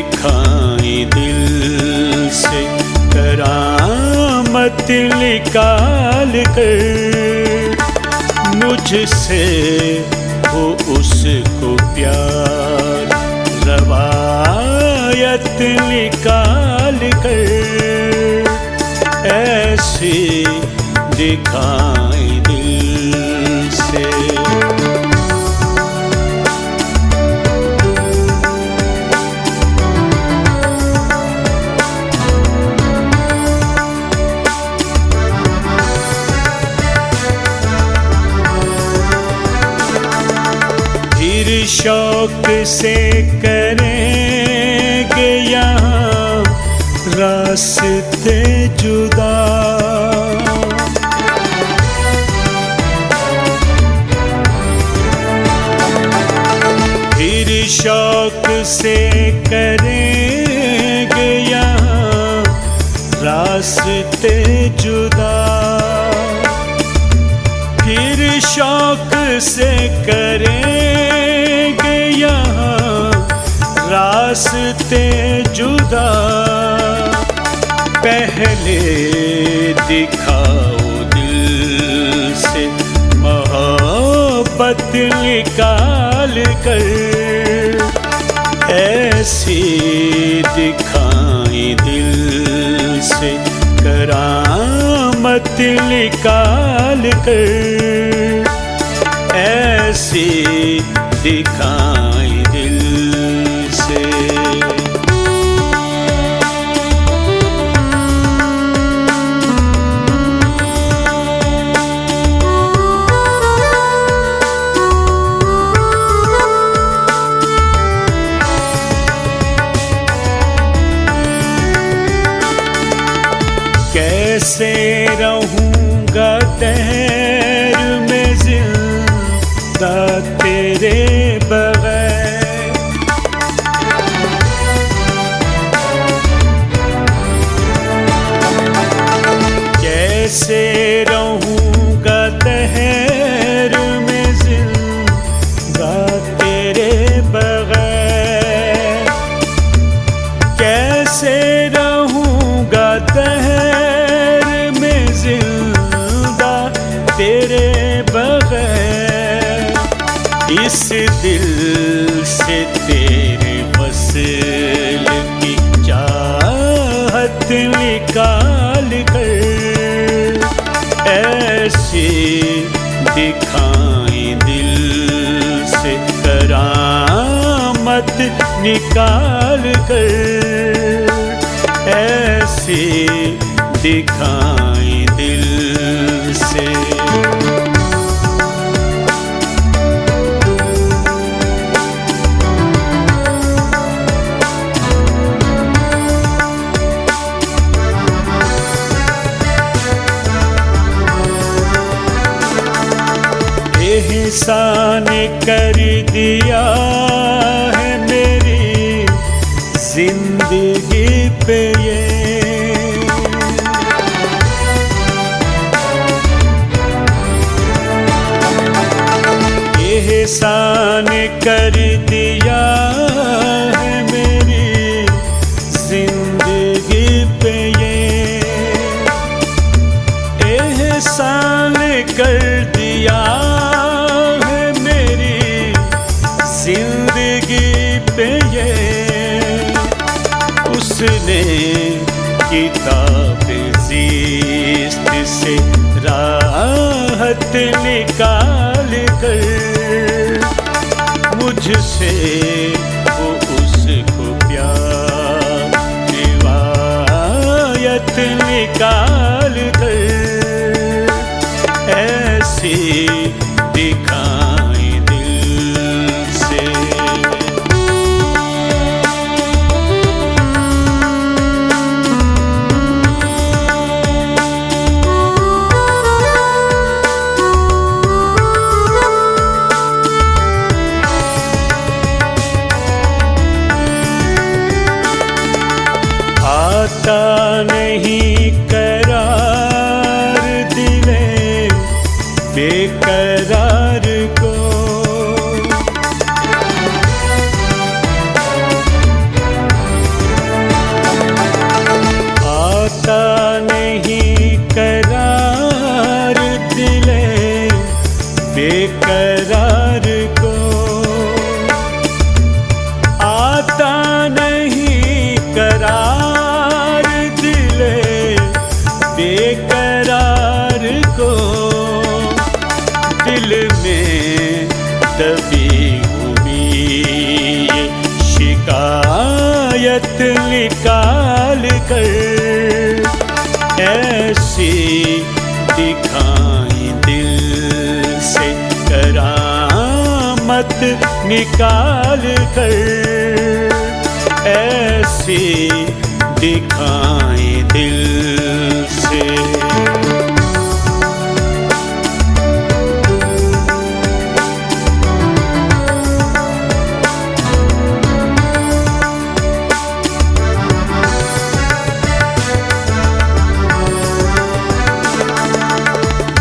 दिखाई दिल से करामत निकाल कर, मुझसे हो उसको प्यार रवायत निकाल कर, ऐसे दिखाई दिल से। फिर शौक से करेंगे यहाँ रास्ते जुदा, फिर शौक से करेंगे यहाँ रास्ते जुदा, फिर शौक से करेंगे यहाँ रास्ते जुदा। पहले दिखाओ दिल से मोहब्बत निकाल कर, ऐसी दिखाई दिल से करामत निकाल कर, ऐसी दिखाई दिल से। कैसे रहूँगा दहर में जिंदा तेरे बगैर, कैसे रहूँगा दहर में जिंदा तेरे बगैर, कैसे रहूँगा दहर तेरे बगैर, इस दिल से तेरे वसल की चाहत निकाल कर, ऐसे दिखाई दिल से करामत निकाल कर, ऐसे दिखाई दिल से। एहसान कर दिया है मेरी जिंदगी पे ये, एहसान कर दिया है मेरी जिंदगी पे ये, एहसान कर दिया है मेरी जिंदगी पे ये, उसने किताब ज़िस्त से राहत निकाल कर, मुझसे वो उसको प्यार रिवायत निकाल कर, ऐसी दिखाई दिल से। आता नहीं करार दिले बेकरार को, रायत निकाल कर ऐसी दिखाई दिल से करामत निकाल कर ऐसी दिखाई दिल से।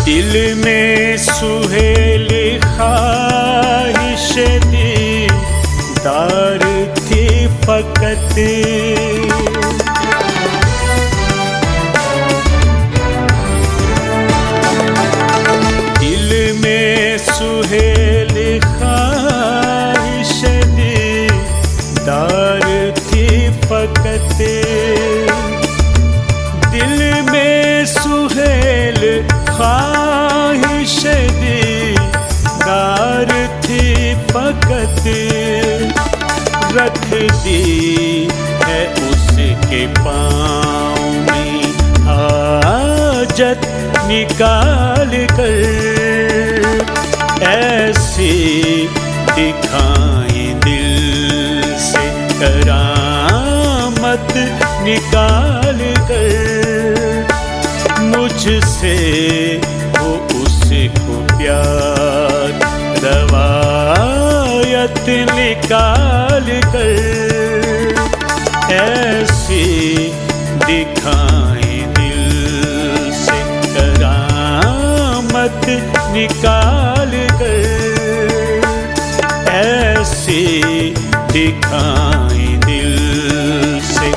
दिल में सुहेल ख्वाहिश दीदार थी फकत दिल में सुहेल ख्वाहिश दीदार थी फकत दिल में सुहेल ख्वाहिश दीदार थी फकत रख दी है उसके पाँव में हाजत निकाल कर ऐसी दिखाई दिल से करामत निकाल कर मुझसे हो उसको प्यार रवायत निकाल कर ऐसी दिखाई दिल से करामत निकाल कर ऐसी दिखाई दिल से।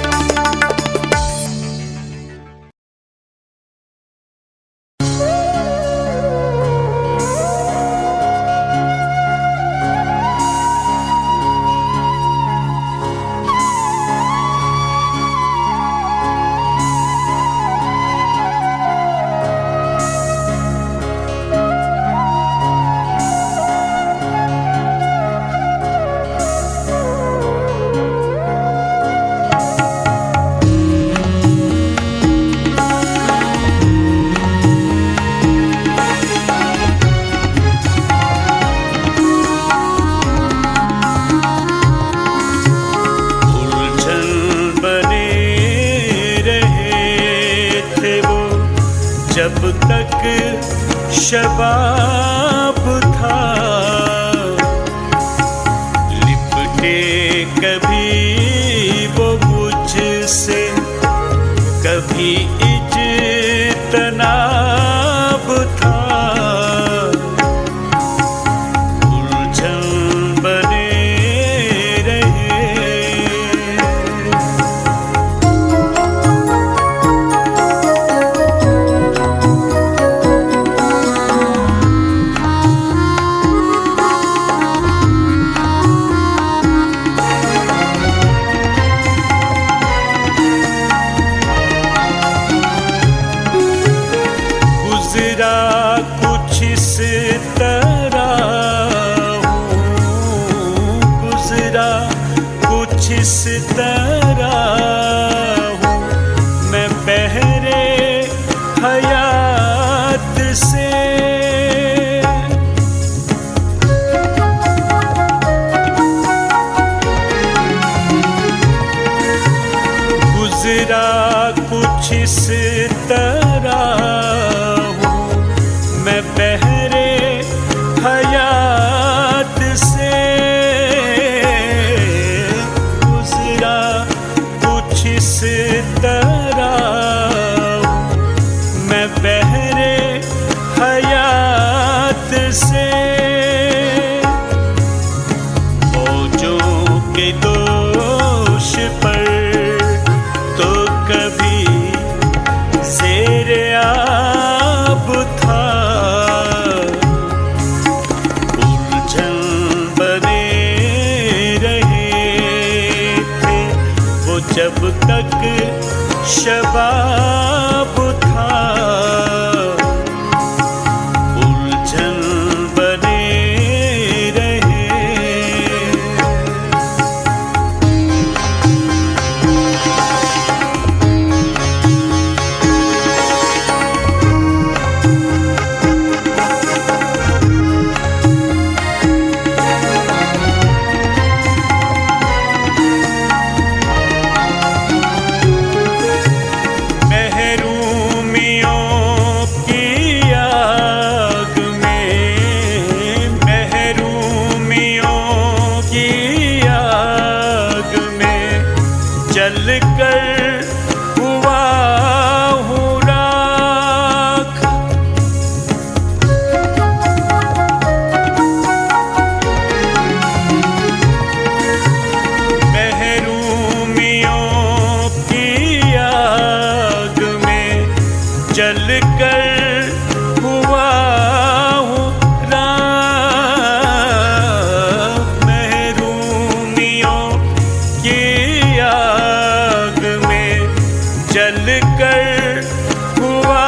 जब तक शबाब था लिपटे कभी वो मुझसे कभी इज्तनाब था उलझन बने रहे कुछ इस तरह हूँ गुजरा कुछ इस तरह हूँ मैं बहरे हयात से गुजरा कुछ इस तरह मैं बहरे हयात से गुजरा कुछ इस तरह मैं बहरे हयात से मौजों के दोष पर तो कभी ज़ेरे आब था जब तक शबाब था उलझन बने रहे कर हुआ हूँ राख, महरूमियों की आग में जल कर हुआ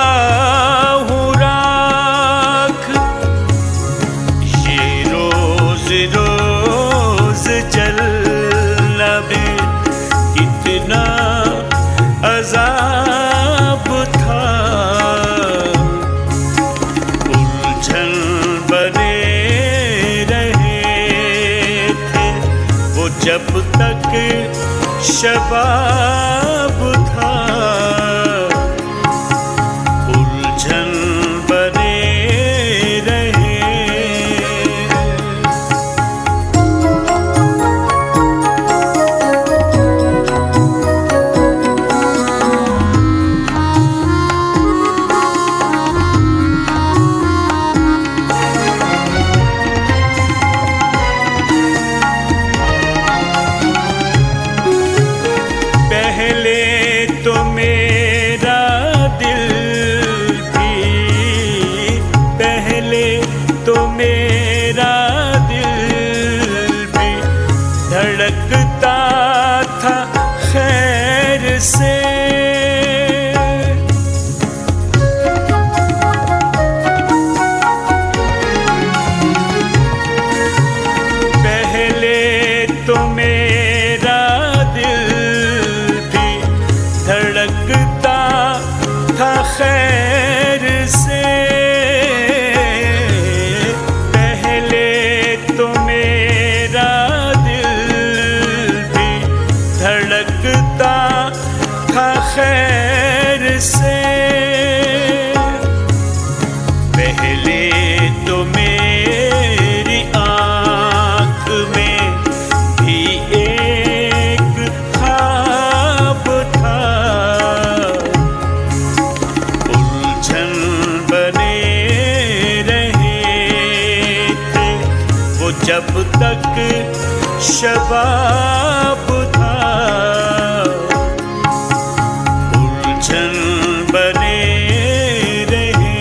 हूँ राख। ये रोज रोज चलना भी कितना अज़ाब था। उलझन बने रहे थे वो जब तक शबाब था। उलझन बने रहे। पहले तो मेरा दिल भी, पहले तो मेरा दिल भी धड़कता था खैर से। पहले तो मेरा धड़कता था खैर से। पहले तो मेरा दिल भी धड़कता था खैर से। पहले तो मेरी आँख में भी एक ख्वाब था। उलझन बने रहे थे वो जब तक शबाब था। उलझन बने रहे।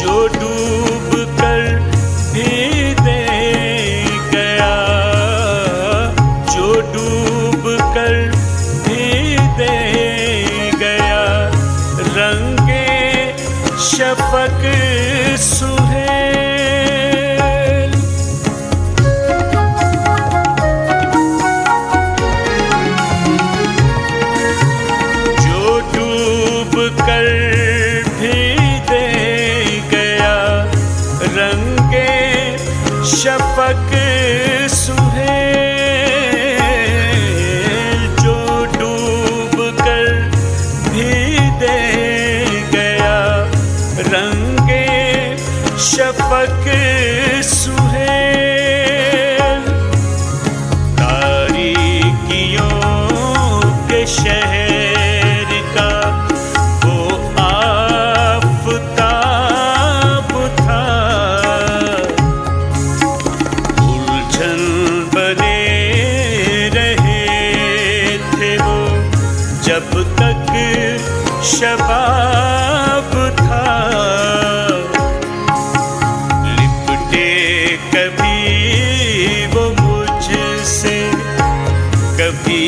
जो डूब कर भी दे गया, जो डूब कर भी दे गया रंगे शफक सुहेल। जो डूब कर भी दे गया रंगे शफक सुहेल। जो डूब कर भी दे गया रंगे शफक सुहेल। तारीकियों के शहर का वो आफ़ताब था। उलझन बने रहे थे वो जब तक शबाब था। लिपटे कभी वो मुझसे कभी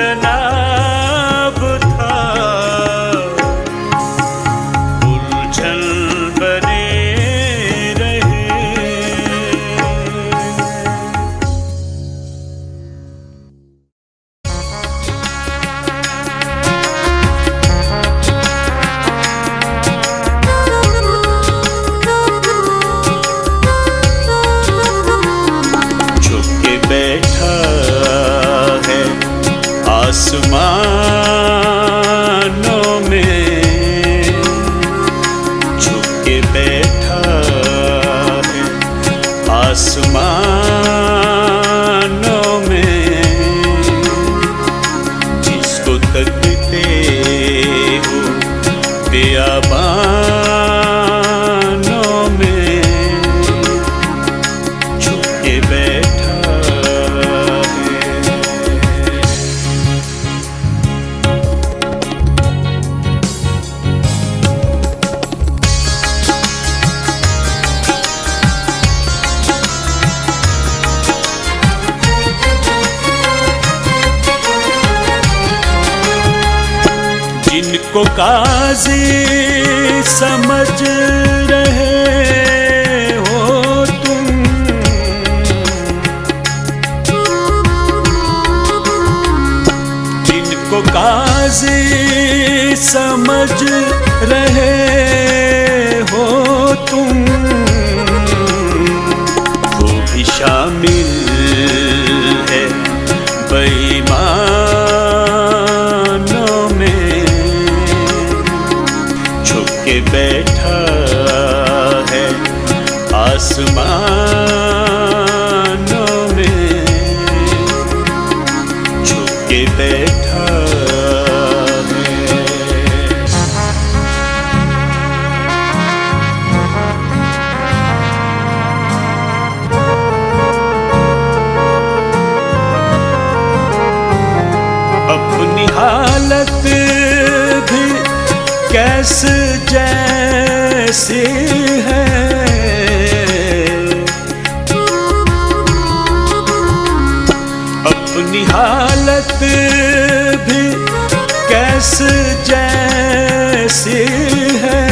इज्तनाब था। उलझन बने रहे। झुक के बैठा है आसमानों में, झुक के बैठा है आसमानों जिनको काजी समझ रहे हो तुम, जिनको काजी समझ रहे हो तुम, वो भी शामिल है बेईमानों में। छुप के बैठा है आसमानों में, छुप के बैठा हालत भी कैसे जैसी है, अपनी हालत भी कैसे जैसी है।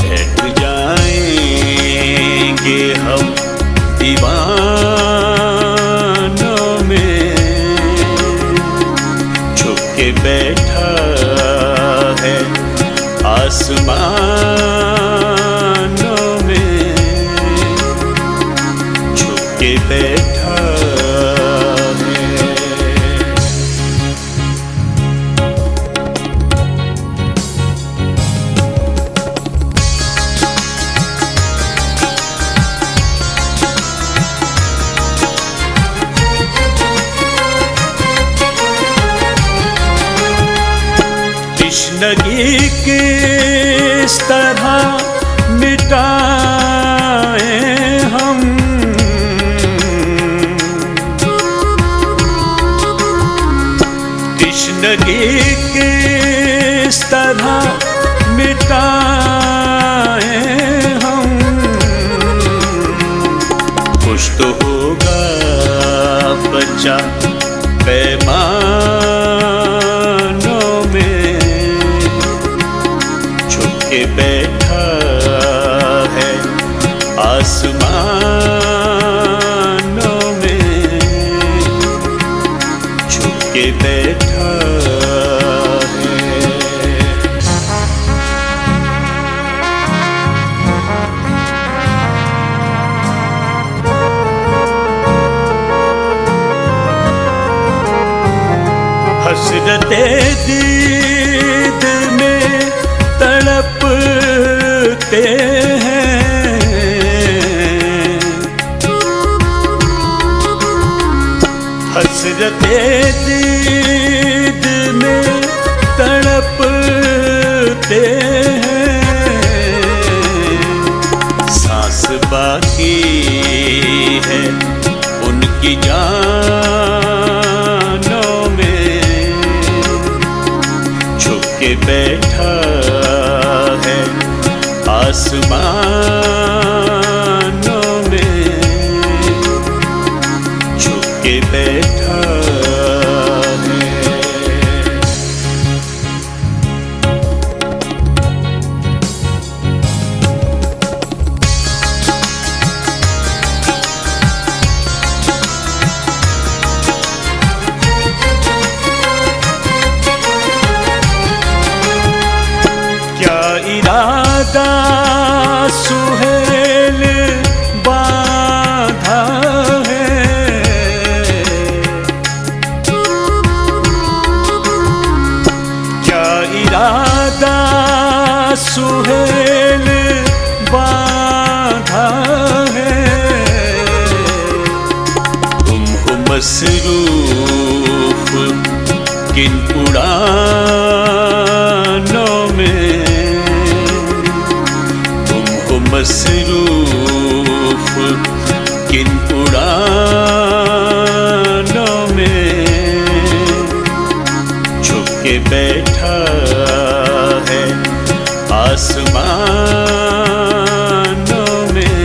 बैठ जाएंगे हम दीवानों में, के बैठा है आसमानों में, छुप के बैठा है। तश्नगी किस तरह मिटाए हम, तश्नगी किस तरह मिटाए हम। कुछ तो होगा बच्चा पैमानों में, के बैठा है आसमानों में, छुप के बैठा है। हसरते दीद में तड़पते हैं, हसरते दीद में तड़पते हैं। सांस बाकी है उनकी जानों में, छुप के बैठा है आसमानों में, छुप के बैठा है। क्या इरादा सुहेल बाधा है, क्या इरादा सुहेल बाधा है। तुम हो मसरूफ किन उड़ानों में, मसरूफ किन उड़ानों में, छुप के बैठा है आसमानों में।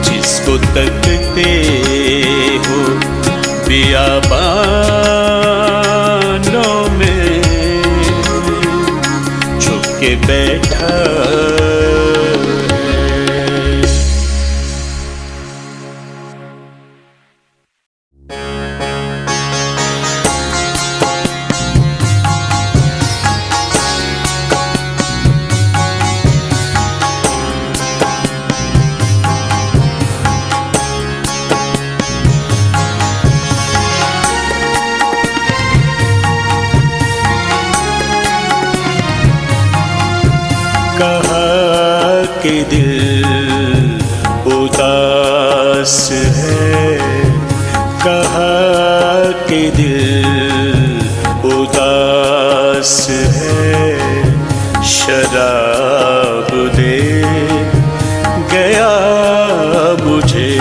जिसको तकते हो बियाबानों दिल उदास है, कहा कि दिल उदास है, शराब दे गया मुझे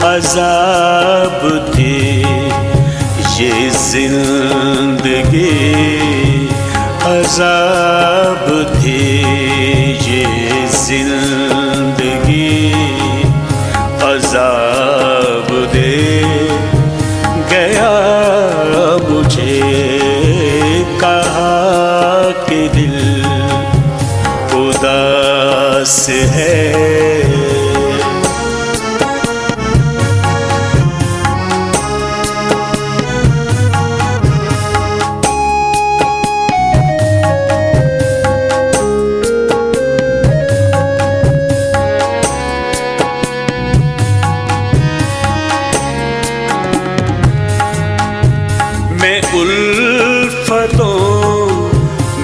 अज़ाब थी ये जिंदगी, अज़ाब थी ये जिंदगी, अज़ाब दे गया मुझे, कहा कि दिल उदास है। मैं उल्फतों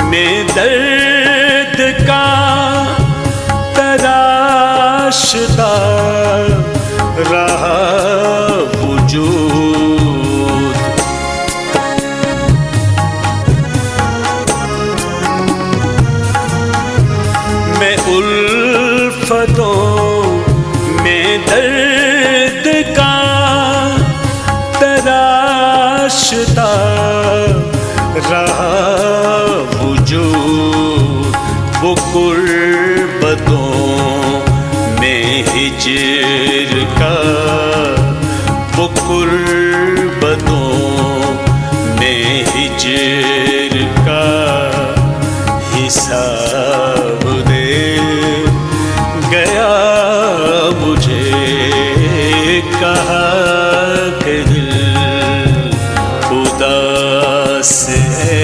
में दर्द का तराशता रहा वजूद, मैं उल्फतों में दर्द का तराशता रहा वजूद, वो कुर्बतों में हिज्र का, वो कुर्बतों में हिज्र का हिसाब दे गया मुझे, कहा कि दिल उदास है।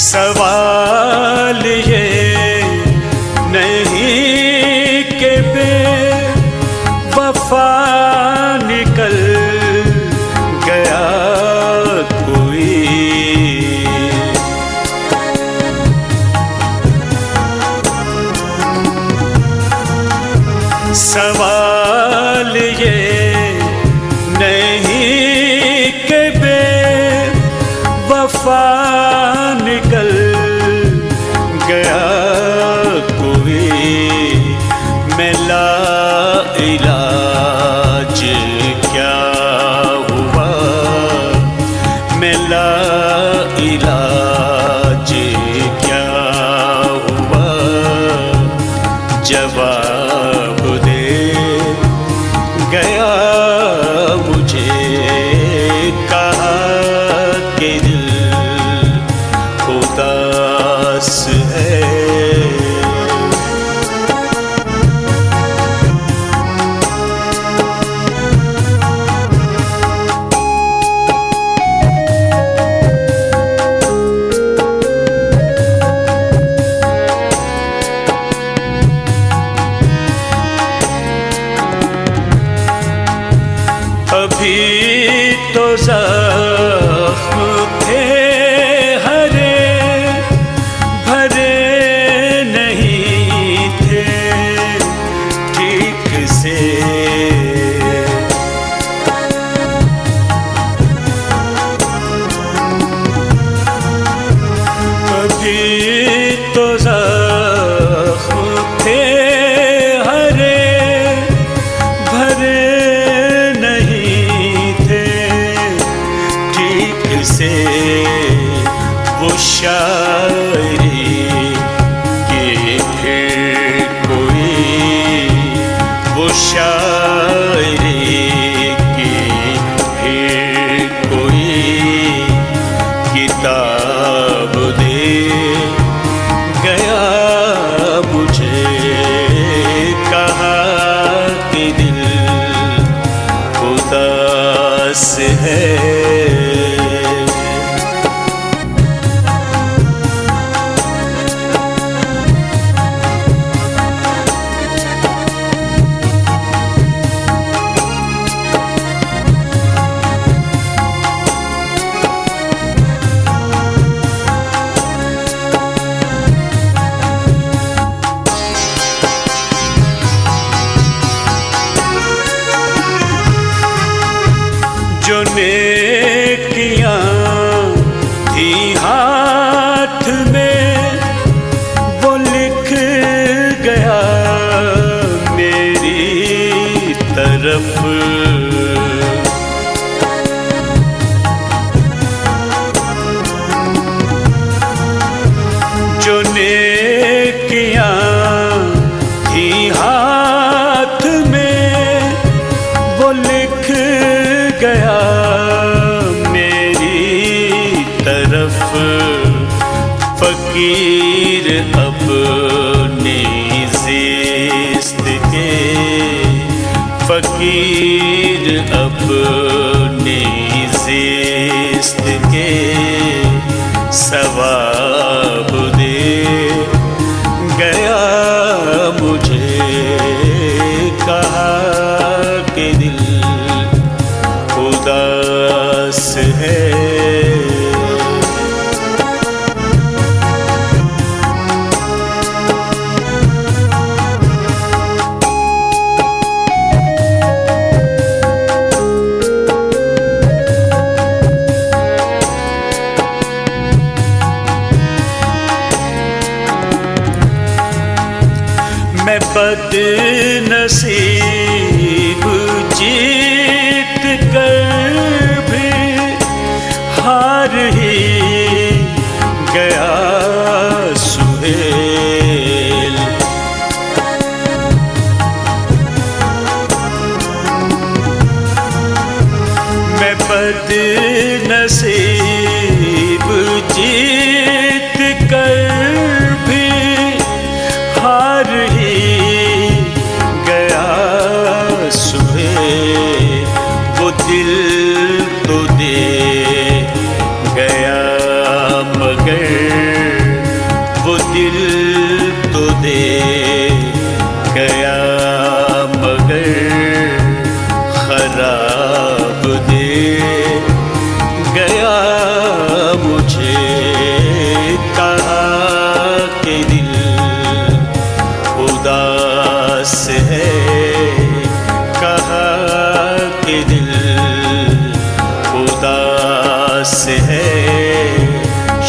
सवाल ये नहीं कि बेवफा निकल गया कोई, सवाल ये नहीं कि बेवफा निकल गया कोई, मैं लाइलाज क्या हुआ, मैं लाइलाज क्या हुआ, जवाब दे गया मुझे, कहा कि दिल उदास है। अभी तो ज़ख्म थे हरे भरे नहीं थे ठीक से, अभी तो ज़ख्म थे हरे भरे से, वो शायरी के फिर कोई, वो शायरी की फिर कोई किताब दे गया मुझे, कहा तरफ। जो नेकियां थी हाथ में वो लिख गया मेरी तरफ। फकीर अपनी ज़िस्त के, फकीर अपनी ज़िस्त के सवाब दे गया मुझे। कहा कि दिल उदास है। मैं बदनसीब जीत कर भी हार ही गया सुहेल। मैं बदनसीब जीत कर भी हार ही गया सुहेल। वो दिल तो दे गया मगर, वो दिल तो दे गया मगर खराब दे गया मुझे। कहा कि दिल उदास है। कहा कि दिल उदास है।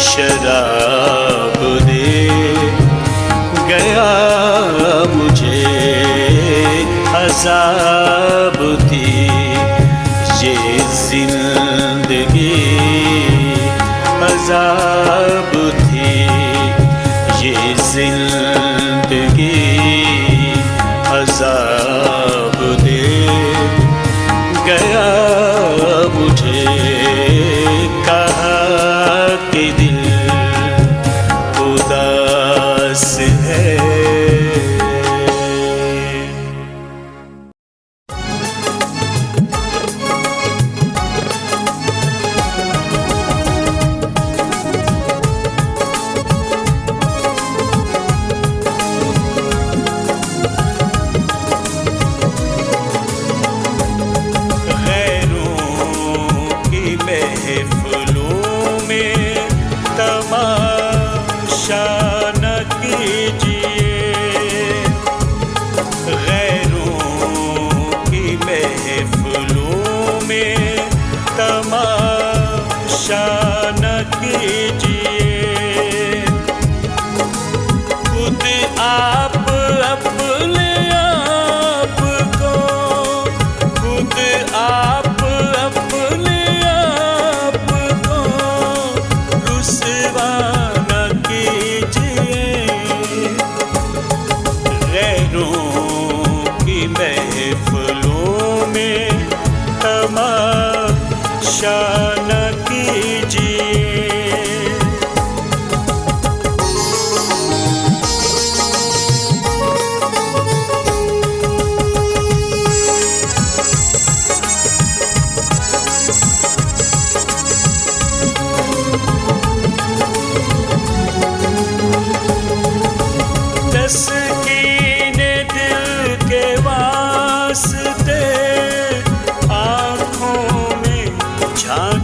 शराब दे गया मुझे। अज़ाब थी ये जिंदगी, अज़ाब थी ये जिंदगी। अज़ाब दे गया मुझे। कहा कि दिल उदास है। महफिलों में तमाशा न कीजिए। गैरों की महफिलों में तमाशा न कीजिए। खुद आप अपने आप को, खुद आप अपने महफिलों में तमाशा न कीजिए। तस्कीने दिल के वास्ते आँखों में झांक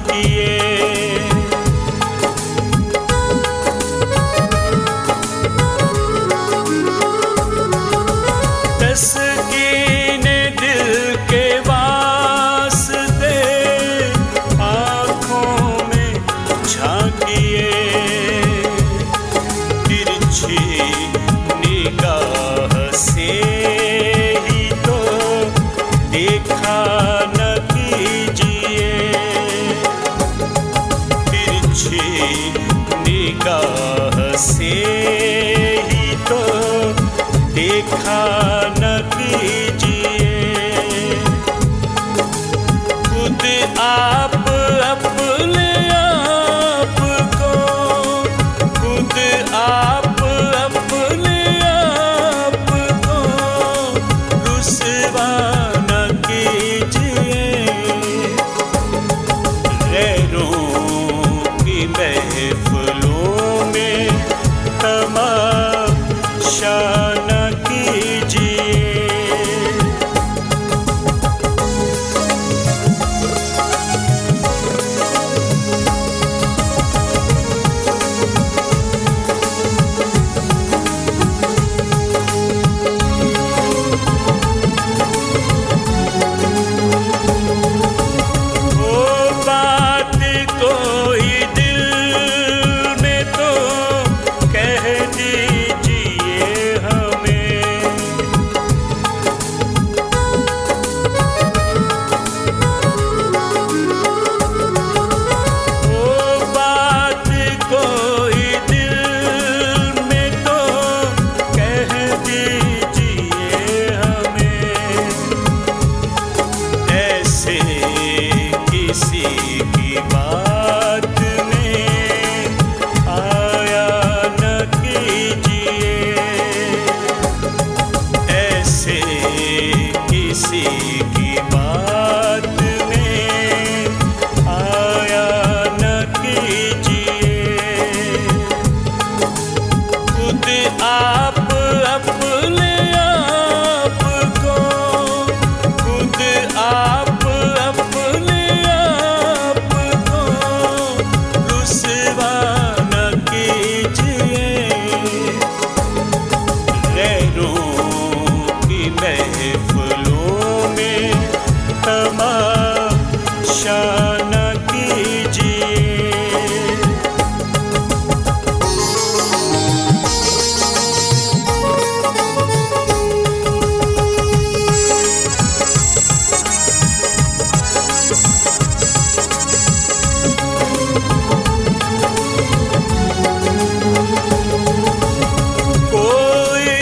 की बात में आया न कीजिए। खुद आप अपने आप को, खुद आप अपने आप को रुसवा न कीजिए। गैरों की महफिलों में तमाशा न कीजिए। कोई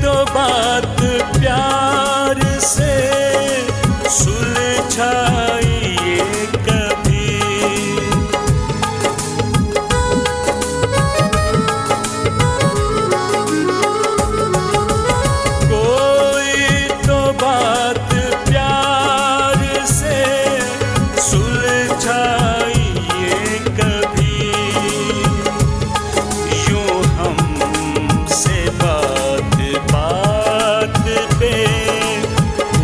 तो बात प्यार से सुलझाइए कभी। कोई तो बात प्यार से सुलझाइए कभी। यूं हमसे बात बात पे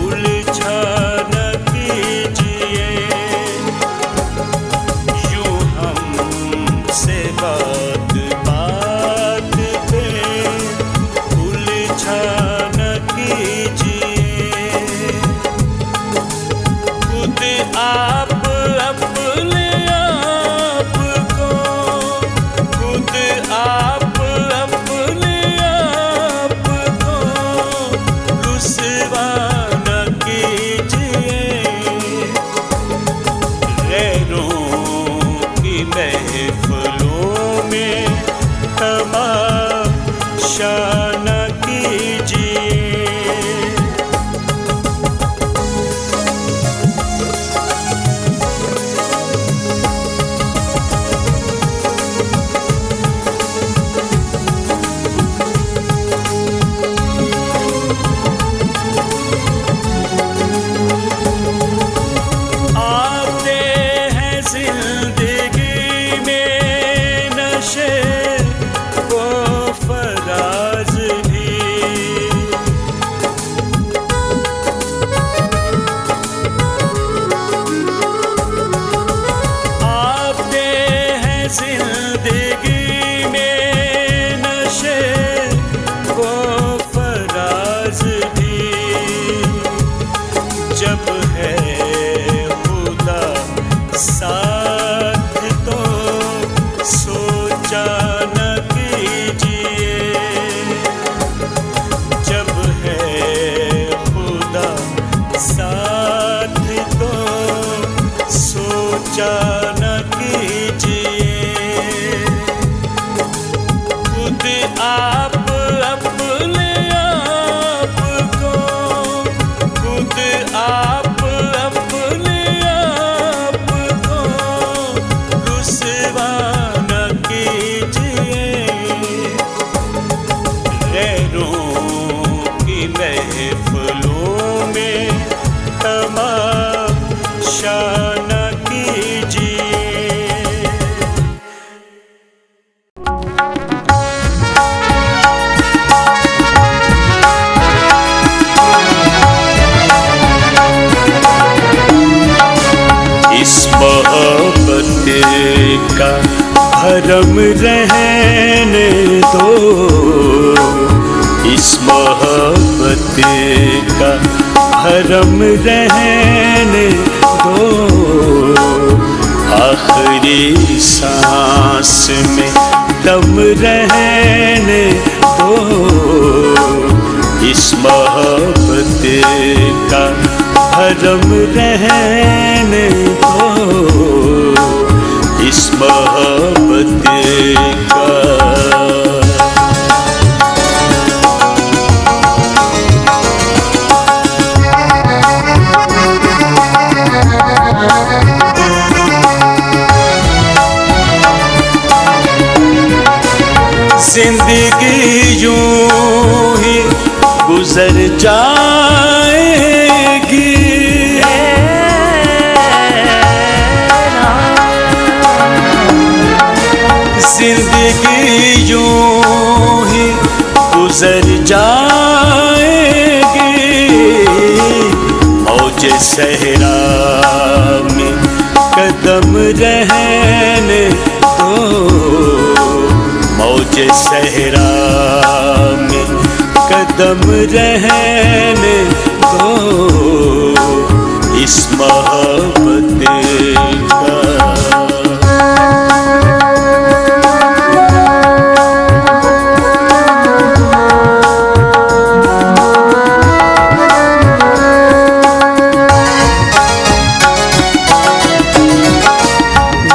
उलझा न कीजिए। यूं हमसे बात बात पे उलझा न कीजिए। खुद आप अपने आप को, खुद आप अपने आप को रुसवा न कीजिए। गैरों की महफिलों में तमाशा न कीजिए। आते हैं जिंदगी में नशे वो फराज भी। आते हैं जिंदगी में नशे वो फराज भी। जब है खुदा साथ तो सोचा न कीजिए। जब है खुदा साथ तो सोचा न कीजिए। खुद आप अपने आप को, खुद आप अपने आप को रुसवा न कीजिए। गैरों की महफिलों में तमाशा न कीजिए। इस मोहब्बत का भरम रहने दो। इस मोहब्बत का भरम रहने दो। आखिरी सांस में दम रहने दो। इस मोहब्बत का भरम रहने दो। इस मोहब्बत का जिंदगी यूं ही गुजर जाएगी। मौजे सहरा में कदम रहने दो, मौजे सहरा में कदम रहने दो, इस मोहब्बत का।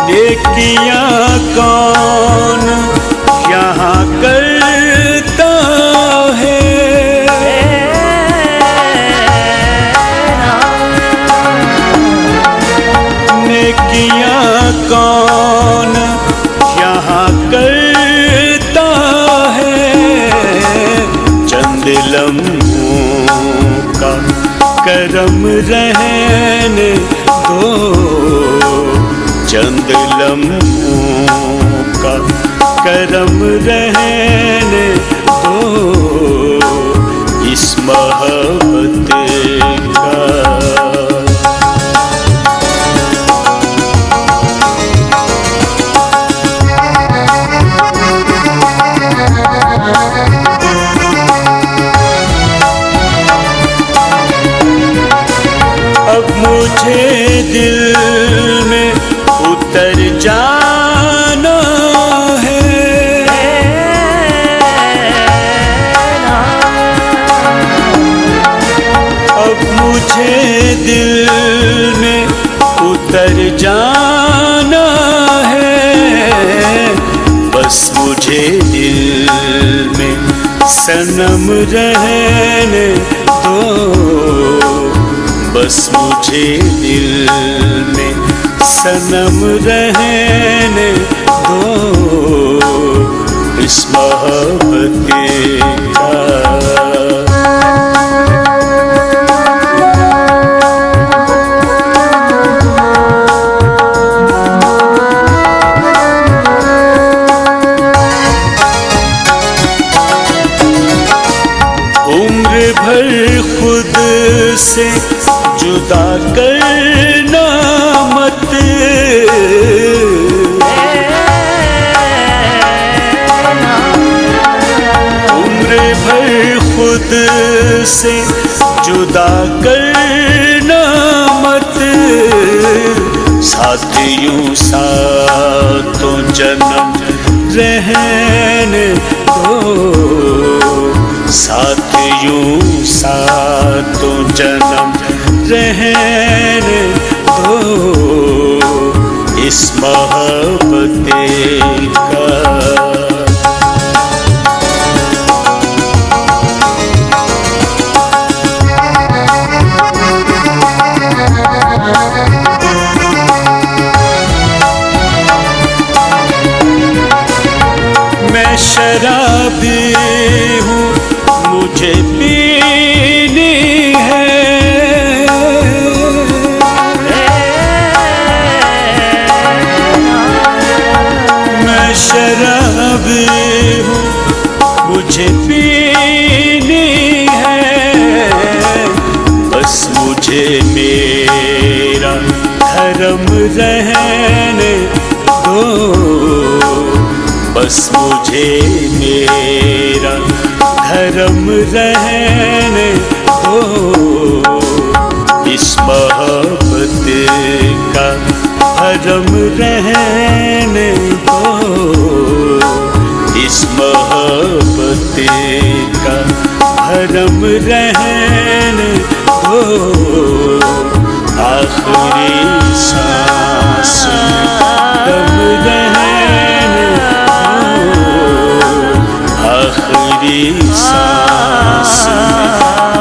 नेकियां कौन यहाँ करता है, नेकियां कौन यहाँ करता है, चंद लम्हों का करम रहने दो, चंद लम्हों का करम रहने दो, इस मोहब्बत का। अब मुझे दिल में उतर जाना है, अब मुझे दिल में उतर जाना है, बस मुझे दिल में सनम रहने दो, बस मुझे दिल में सनम रहने दो, इस मोहब्बत का। उम्र भर खुद से जुदा करना मत, उम्र भर खुद से जुदा करना मत, साथ यूं सातों जन्म रहने दो, साथ यूं सातों जन्म रहने दो, इस मोहब्बत का। मैं शराबी हूँ, मुझे पीनी है, मैं शराबी हूँ, मुझे पीनी है, बस मुझे मेरा धर्म रहने दो, बस मुझे मेरा धर्म रहने दो, इस मोहब्बत का भरम रहने दो, इस मोहब्बत का भरम रहने दो, आखिरी सांस दम रहने दो, आखिरी सांस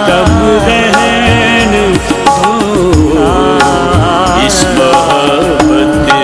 दम रहने दो, इस मोहब्बत का।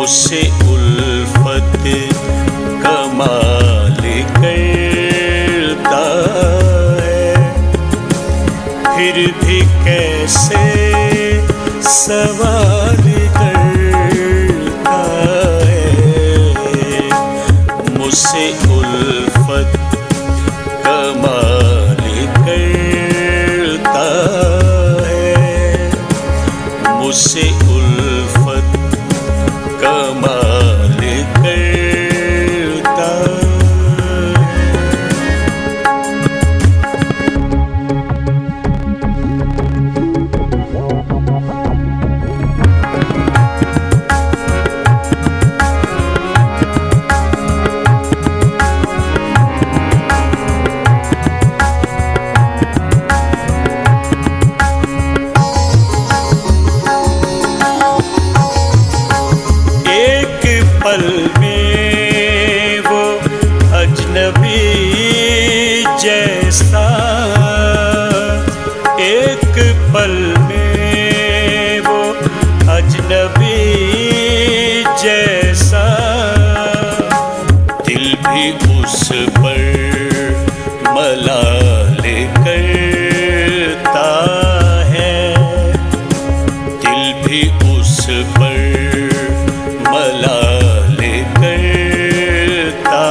मुझसे उल्फत कमाल करता है, फिर भी कैसे सवाल करता है। मुझसे उल्फत कमाल करता है, मुझसे उल्फत कमाल करता है। पल में वो अजनबी जैसा, एक पल में वो अजनबी जैसा, दिल भी उस पर मलाल करता है, दिल भी उस पर मलाल करता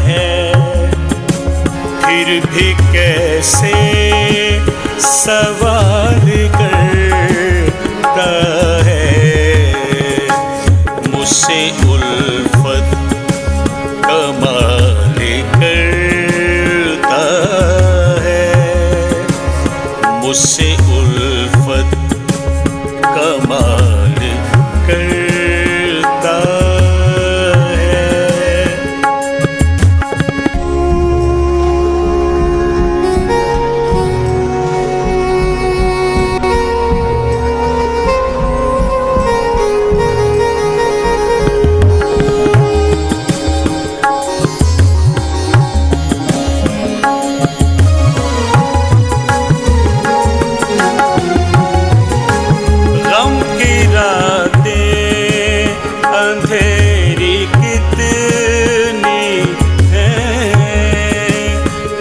है, फिर भी कैसे सवाल करता है। मुझसे उल्फत कमाल करता है, मुझसे उल्फत कमाल करता है। गम की रातें अंधेरी कितनी हैं,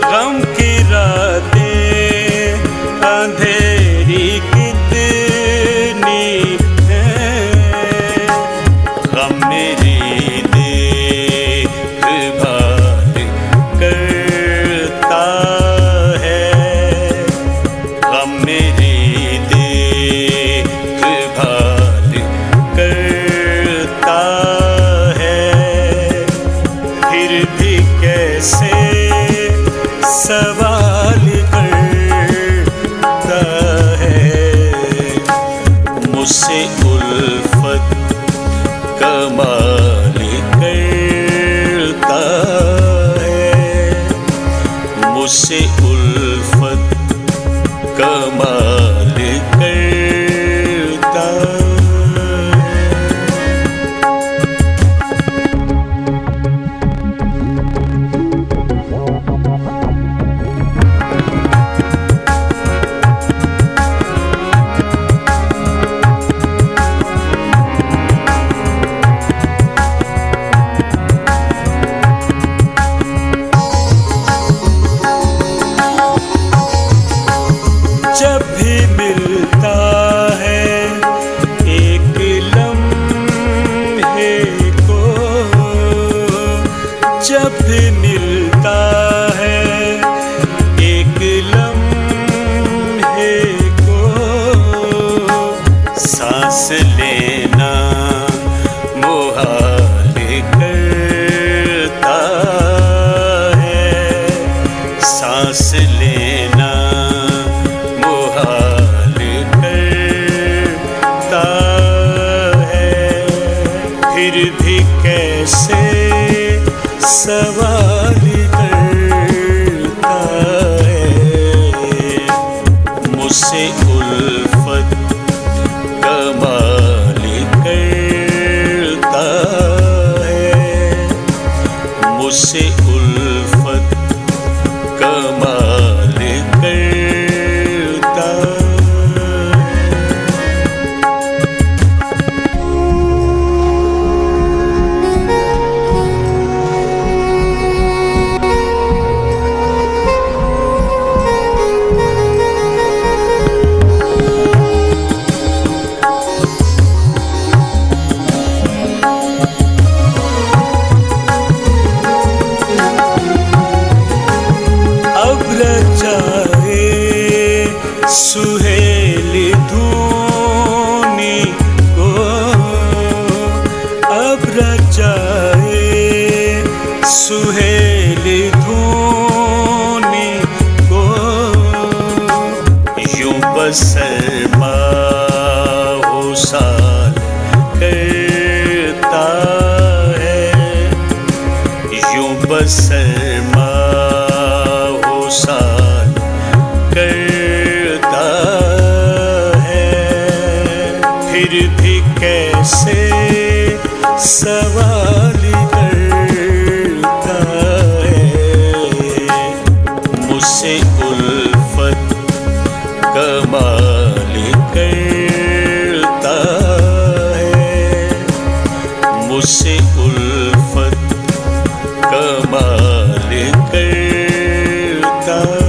गम की रातें अंधेरी कितनी हैं, गम मेरी देखभाल करता है, गम मेरी देखभाल करता है, फिर भी कैसे सवाल करता है। मुझसे उल्फत कमाल करता है, मुझसे उल्फत कमाल करता है। जब भी मिलता है एक लम्हे को, जब भी मिलता है एक लम्हे को, सांस लेना मुहाल करता है, सांस लेना मुहाल करता है, फिर भी कैसे सवाल करता है। मुझसे उल्फत कमाल करता है, मुझसे उल्फत कमाल करता है। सुहेली धूनी को यूं बसर माहो साल करता है, यूं बसर माहो साल करता है। फिर भी कैसे सवाल करता है, मुझसे उल्फत कमाल करता है, मुझसे उल्फत कमाल करता है।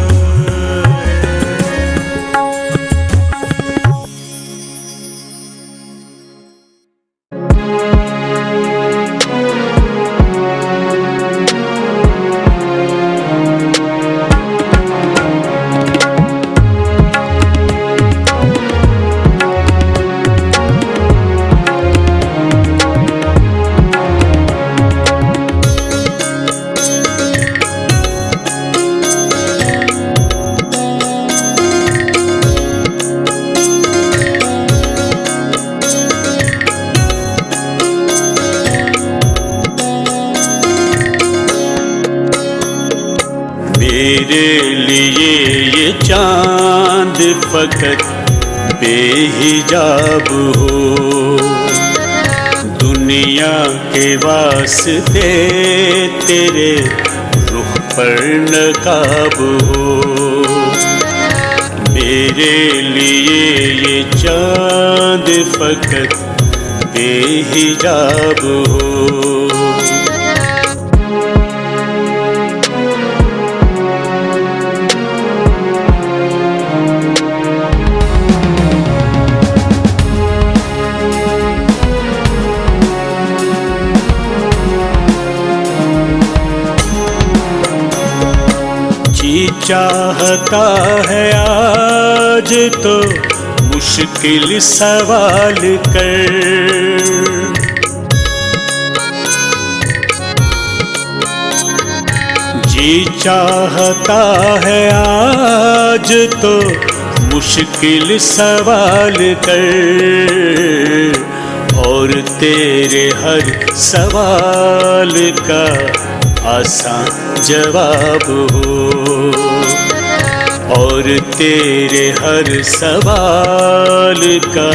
मेरे लिए ये चांद फकत बेहिजाब हो, दुनिया के वास्ते तेरे रुख पर नकाब हो। मेरे लिए ये चांद फकत बेहिजाब हो। जी चाहता है आज तो मुश्किल सवाल कर, जी चाहता है आज तो मुश्किल सवाल कर, और तेरे हर सवाल का आसान जवाब हो, और तेरे हर सवाल का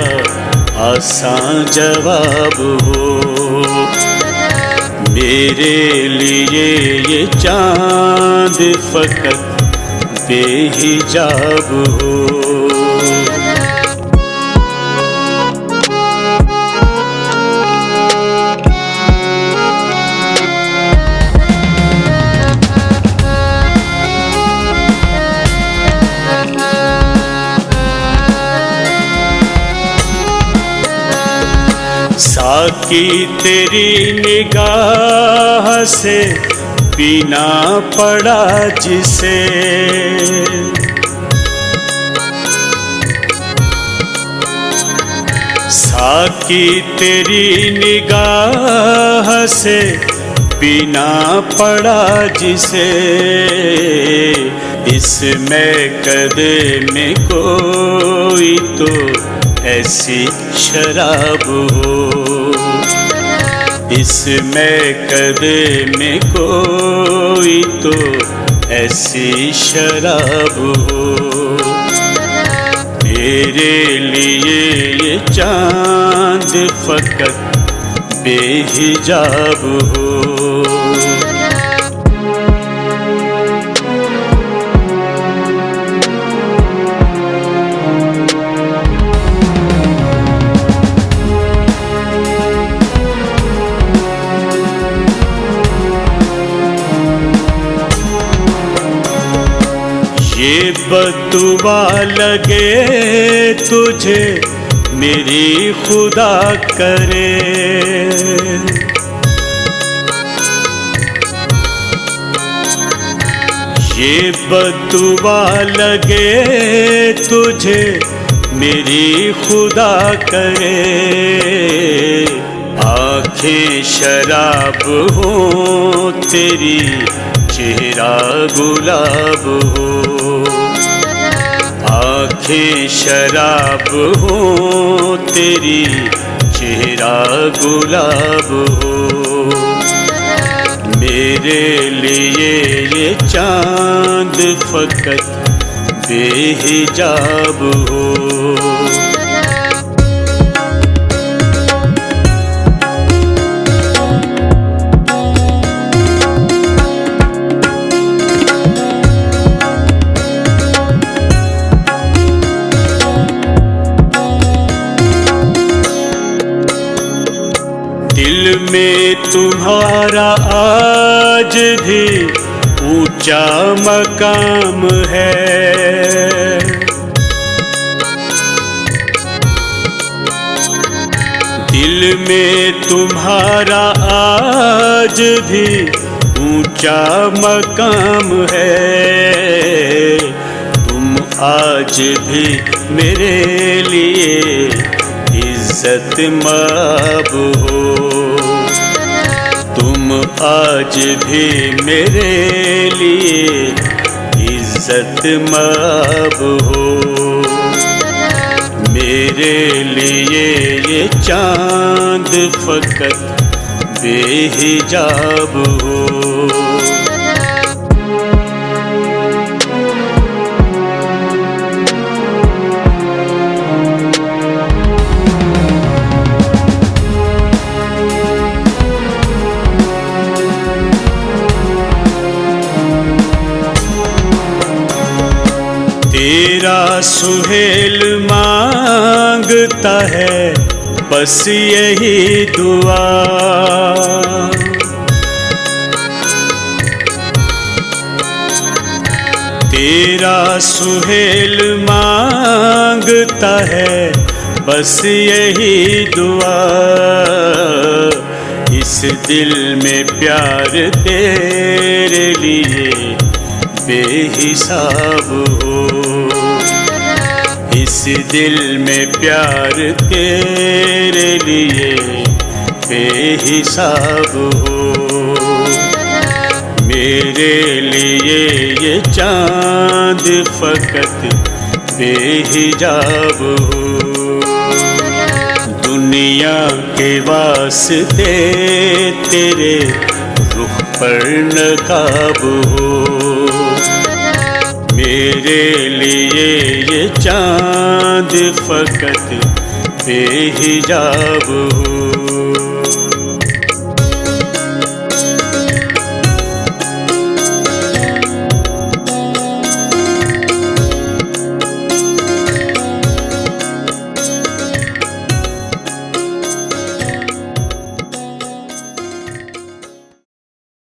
आसान जवाब हो। मेरे लिए ये चांद फकत बेहिजाब हो। साकी तेरी निगाह से पीना पड़ा जिसे, साकी तेरी निगाह से पीना पड़ा जिसे, इसमें कदे में कोई तो ऐसी शराब हो, इसमें कदे में कोई तो ऐसी शराब हो। मेरे लिए ये चांद फकत बेहिजाब हो। ये बददुआ लगे तुझे मेरी खुदा करे, ये बददुआ लगे तुझे मेरी खुदा करे। आँखें आँखें शराब हो तेरी चेहरा गुलाब हो, आँखें शराब हो तेरी चेहरा गुलाब हो। मेरे लिए ये चाँद फकत बेहिजाब हो। दिल में तुम्हारा आज भी ऊंचा मकाम है, दिल में तुम्हारा आज भी ऊंचा मकाम है। तुम आज भी मेरे लिए इज्जत माब हो, तुम आज भी मेरे लिए इज्जत माब हो। मेरे लिए ये चाँद फकत बेहिजाब हो। तेरा सुहेल मांगता है बस यही दुआ, तेरा सुहेल मांगता है बस यही दुआ। इस दिल में प्यार तेरे लिए बेहिसाब हो, इस दिल में प्यार तेरे लिए बेहिसाब हो। मेरे लिए ये चाँद फकत बेहिजाब हो। दुनिया के वास्ते तेरे रुख पर नकाब हो, मेरे लिए ये चाँद फकत बेहिजाब हो।